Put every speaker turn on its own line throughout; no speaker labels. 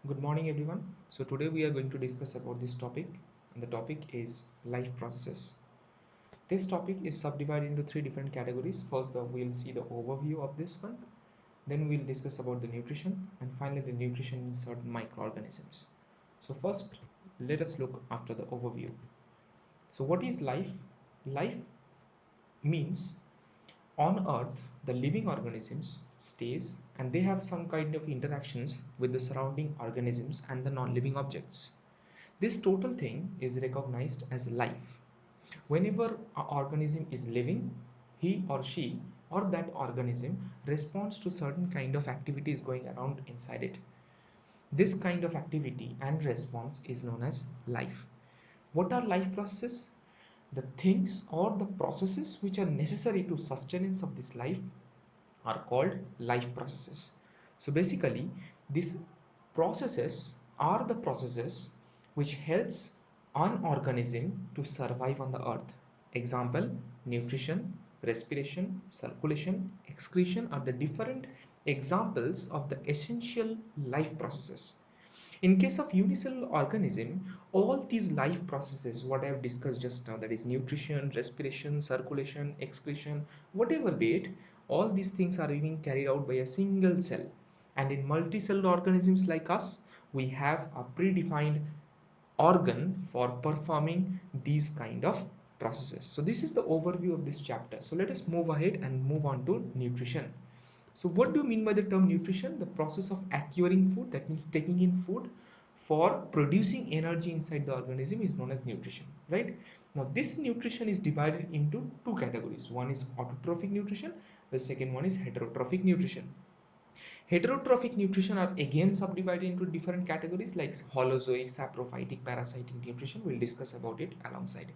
Good morning everyone. So today we are going to discuss about this topic, and the topic is life processes. This topic is subdivided into three different categories. First we'll see the overview of this one, then we'll discuss about the nutrition, and finally the nutrition in certain microorganisms. So first let us look after the overview. So what is life? Life means on earth the living organisms stays and they have some kind of interactions with the surrounding organisms and the non-living objects. This total thing is recognized as life. Whenever an organism is living, he or she or that organism responds to certain kind of activities going around inside it. This kind of activity and response is known as life. What are life processes? The things or the processes which are necessary to sustenance of this life are called life processes. So basically these processes are the processes which helps an organism to survive on the earth. Example: nutrition, respiration, circulation, excretion are the different examples of the essential life processes. In case of unicellular organism, all these life processes, what I have discussed just now, that is nutrition, respiration, circulation, excretion, whatever be it, all these things are being carried out by a single cell. And in multicellular organisms like us, we have a predefined organ for performing these kind of processes. So this is the overview of this chapter. So let us move ahead and move on to nutrition. So what do you mean by the term nutrition? The process of acquiring food, that means taking in food for producing energy inside the organism, is known as nutrition, right? Now this nutrition is divided into two categories. One is autotrophic nutrition, the second one is heterotrophic nutrition. Heterotrophic nutrition are again subdivided into different categories like holozoic, saprophytic, parasitic nutrition. We'll discuss about it alongside.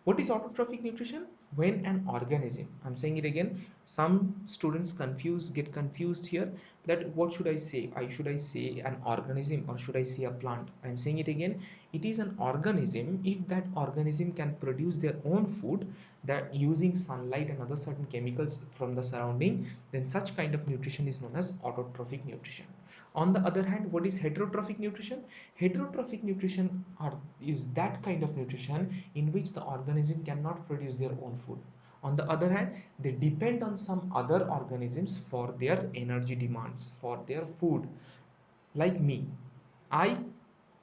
What is autotrophic nutrition? When an organism, I'm saying it again, some students get confused here, that what should I say? Should I say an organism or should I say a plant? I'm saying it again, it is an organism if that organism can produce their own food, that using sunlight and other certain chemicals from the surrounding, then such kind of nutrition is known as autotrophic nutrition. On the other hand, what is heterotrophic nutrition? Heterotrophic nutrition is that kind of nutrition in which the organism cannot produce their own food. On the other hand, they depend on some other organisms for their energy demands, for their food. Like me, I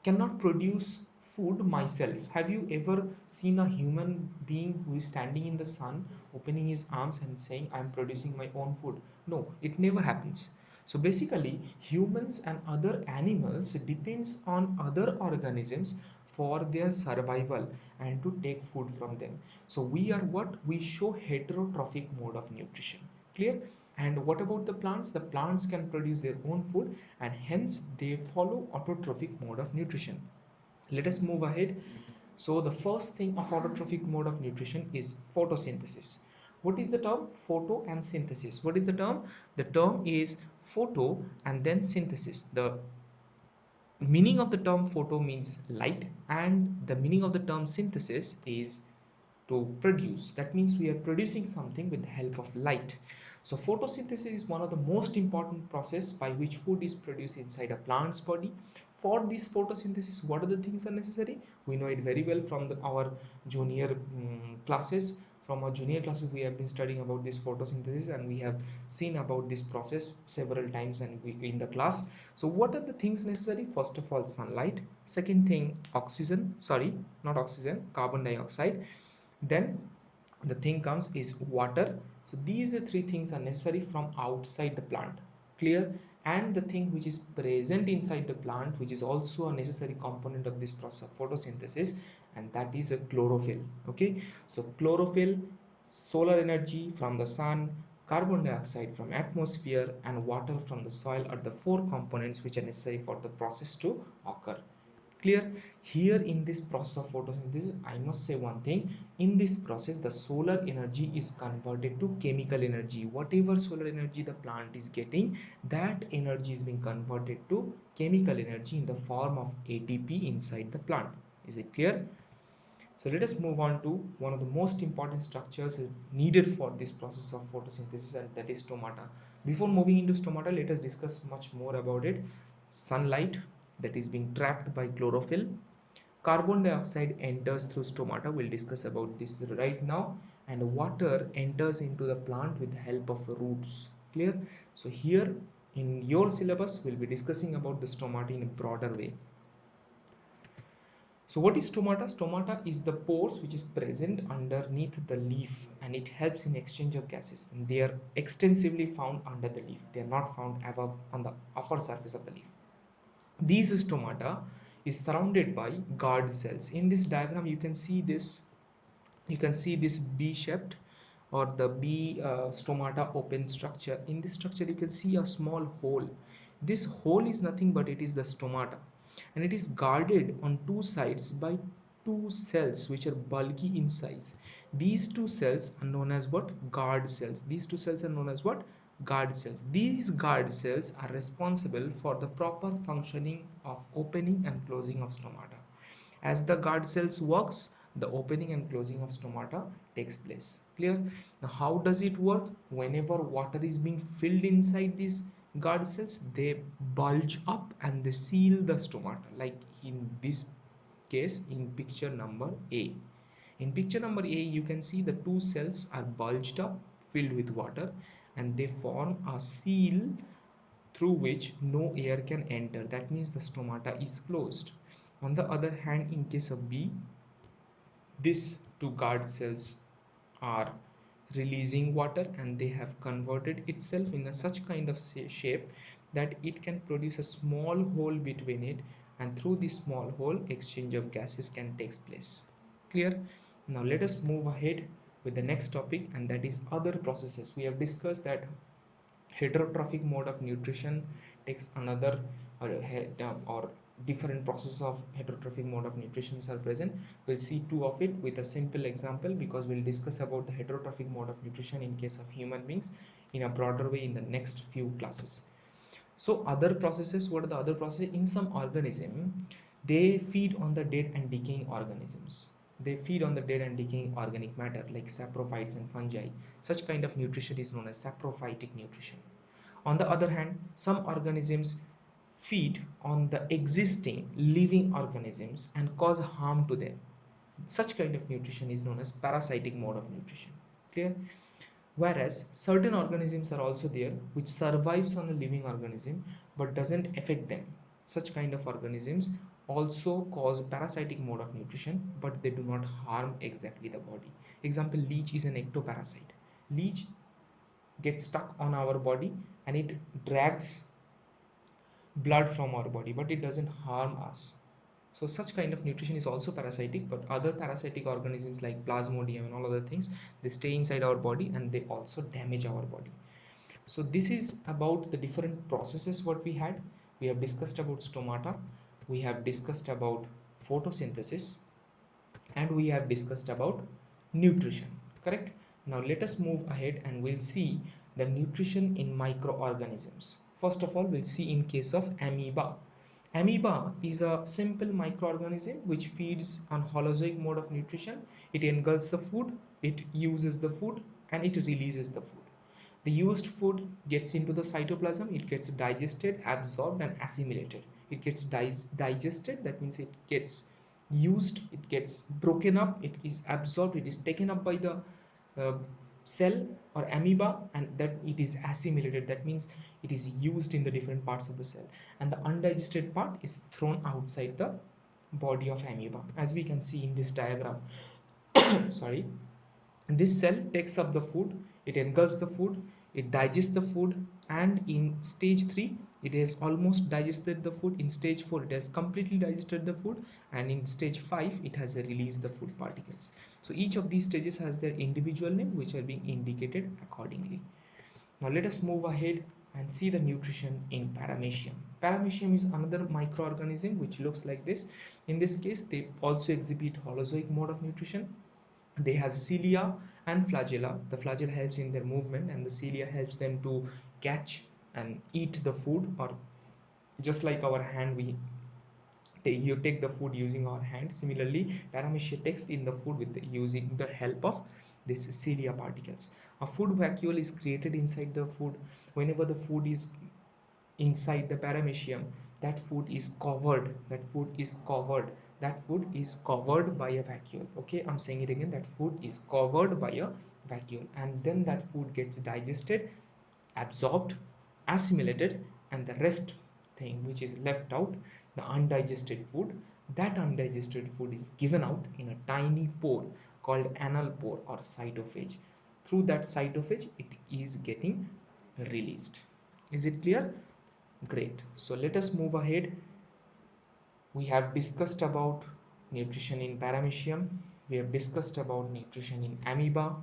cannot produce food myself. Have you ever seen a human being who is standing in the sun, opening his arms and saying, I'm producing my own food? No, it never happens. So basically, humans and other animals depends on other organisms for their survival and to take food from them. So we are what? We show heterotrophic mode of nutrition. Clear? And what about the plants? The plants can produce their own food and hence they follow autotrophic mode of nutrition. Let us move ahead. So the first thing of autotrophic mode of nutrition is photosynthesis. What is the term? Photo and synthesis. What is the term? The term is photo and then synthesis. The meaning of the term photo means light, and the meaning of the term synthesis is to produce. That means we are producing something with the help of light. So photosynthesis is one of the most important process by which food is produced inside a plant's body. For this photosynthesis, what are the things are necessary? We know it very well from our junior classes. From our junior classes, we have been studying about this photosynthesis and we have seen about this process several times and in the class. So what are the things necessary? First of all, sunlight. Second thing, oxygen. Sorry, not oxygen, carbon dioxide. Then the thing comes is water. So these three things are necessary from outside the plant. Clear? And the thing which is present inside the plant, which is also a necessary component of this process of photosynthesis, and that is a chlorophyll. Okay, so chlorophyll, solar energy from the sun, carbon dioxide from atmosphere, and water from the soil are the four components which are necessary for the process to occur. Clear? Here in this process of photosynthesis, I must say one thing. In this process, the solar energy is converted to chemical energy. Whatever solar energy the plant is getting, that energy is being converted to chemical energy in the form of ATP inside the plant. Is it clear? So let us move on to one of the most important structures needed for this process of photosynthesis, and that is stomata. Before moving into stomata, let us discuss much more about it. sunlight that is being trapped by chlorophyll. Carbon dioxide enters through stomata. We'll discuss about this right now. And water enters into the plant with the help of roots. Clear? So here in your syllabus, we'll be discussing about the stomata in a broader way. So what is stomata? Stomata is the pores which is present underneath the leaf, and it helps in exchange of gases. And they are extensively found under the leaf. They are not found above on the upper surface of the leaf. These stomata is surrounded by guard cells. In this diagram you can see this B-shaped or the B stomata open structure. In this structure you can see a small hole. This hole is nothing but it is the stomata, and it is guarded on two sides by two cells which are bulky in size. These two cells are known as what? Guard cells. These two cells are known as what? Guard cells. These guard cells are responsible for the proper functioning of opening and closing of stomata. As the guard cells works, the opening and closing of stomata takes place. Clear? Now how does it work? Whenever water is being filled inside these guard cells, they bulge up and they seal the stomata, like in this case in picture number A. In picture number A, you can see the two cells are bulged up, filled with water, and they form a seal through which no air can enter. That means the stomata is closed. On the other hand, in case of B, these two guard cells are releasing water, and they have converted itself in a such kind of shape that it can produce a small hole between it, and through this small hole exchange of gases can take place. Clear? Now let us move ahead with the next topic, and that is other processes. We have discussed that heterotrophic mode of nutrition takes another or different process of heterotrophic mode of nutrition are present. We'll see two of it with a simple example, because we'll discuss about the heterotrophic mode of nutrition in case of human beings in a broader way in the next few classes. So other processes, what are the other processes? In some organism, they feed on the dead and decaying organisms. They feed on the dead and decaying organic matter like saprophytes and fungi. Such kind of nutrition is known as saprophytic nutrition. On the other hand, some organisms feed on the existing living organisms and cause harm to them. Such kind of nutrition is known as parasitic mode of nutrition. Clear? Whereas certain organisms are also there which survives on a living organism but doesn't affect them. Such kind of organisms also cause parasitic mode of nutrition, but they do not harm exactly the body. Example, leech is an ectoparasite. Leech gets stuck on our body and it drags blood from our body, but it doesn't harm us. So such kind of nutrition is also parasitic, but other parasitic organisms like plasmodium and all other things, they stay inside our body and they also damage our body. So this is about the different processes what we had. We have discussed about stomata, we have discussed about photosynthesis, and we have discussed about nutrition. Correct? Now let us move ahead and we'll see the nutrition in microorganisms. First of all, we'll see in case of amoeba. Amoeba is a simple microorganism which feeds on holozoic mode of nutrition. It engulfs the food, it uses the food, and it releases the food. The used food gets into the cytoplasm, it gets digested, absorbed, and assimilated. It gets digested, that means it gets used, it gets broken up, it is absorbed, it is taken up by the uh, cell or amoeba, and that it is assimilated, that means it is used in the different parts of the cell, and the undigested part is thrown outside the body of amoeba, as we can see in this diagram. Sorry. This cell takes up the food, it engulfs the food, it digests the food, and in stage 3 it has almost digested the food. In stage 4 it has completely digested the food, and in stage 5 it has released the food particles. So each of these stages has their individual name which are being indicated accordingly. Now let us move ahead and see the nutrition in paramecium. Paramecium is another microorganism which looks like this. In this case they also exhibit holozoic mode of nutrition. They have cilia and flagella. The flagella helps in their movement and the cilia helps them to catch and eat the food, or just like our hand, you take the food using our hand. Similarly, paramecia takes in the food with using the help of this cilia particles. A food vacuole is created inside the food. Whenever the food is inside the paramecium, that food is covered, that food is covered by a vacuole. Okay, I'm saying it again, that food is covered by a vacuole, and then that food gets digested, absorbed, assimilated, and the rest thing which is left out, the undigested food, that undigested food is given out in a tiny pore called anal pore or cytophage. Through that cytophage it is getting released. Is it clear? Great. So let us move ahead. We have discussed about nutrition in paramecium, we have discussed about nutrition in amoeba,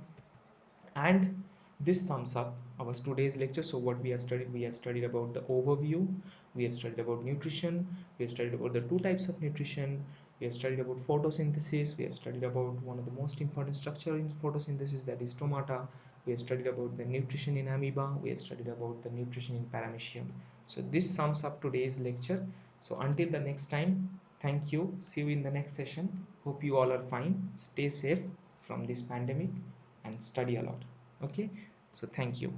and this sums up our today's lecture. So what we have studied about the overview, we have studied about nutrition, we have studied about the two types of nutrition, we have studied about photosynthesis, we have studied about one of the most important structure in photosynthesis, that is stomata, we have studied about the nutrition in amoeba, we have studied about the nutrition in paramecium. So this sums up today's lecture. So until the next time, thank you, see you in the next session. Hope you all are fine, stay safe from this pandemic, and study a lot. Okay, so thank you.